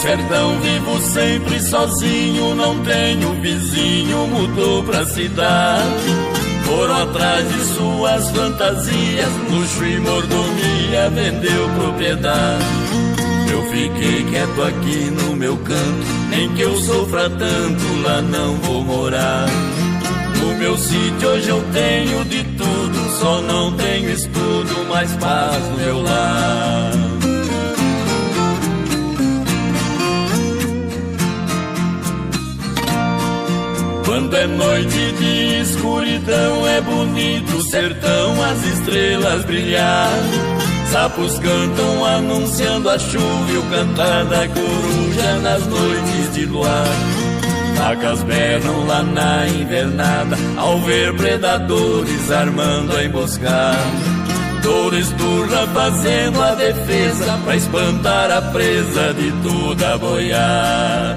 sertão vivo sempre sozinho, não tenho vizinho, mudou pra cidade. Foram atrás de suas fantasias, luxo e mordomia, vendeu propriedade. Eu fiquei quieto aqui no meu canto, nem que eu sofra tanto, lá não vou morar. No meu sítio hoje eu tenho de tudo, só não tenho estudo, mas paz no meu lar. Quando é noite de escuridão é bonito o sertão, as estrelas brilhar. Sapos cantam anunciando a chuva e o cantar da coruja nas noites de luar. Vacas berram lá na invernada ao ver predadores armando a emboscada. Touro esturra fazendo a defesa pra espantar a presa de toda a boiada.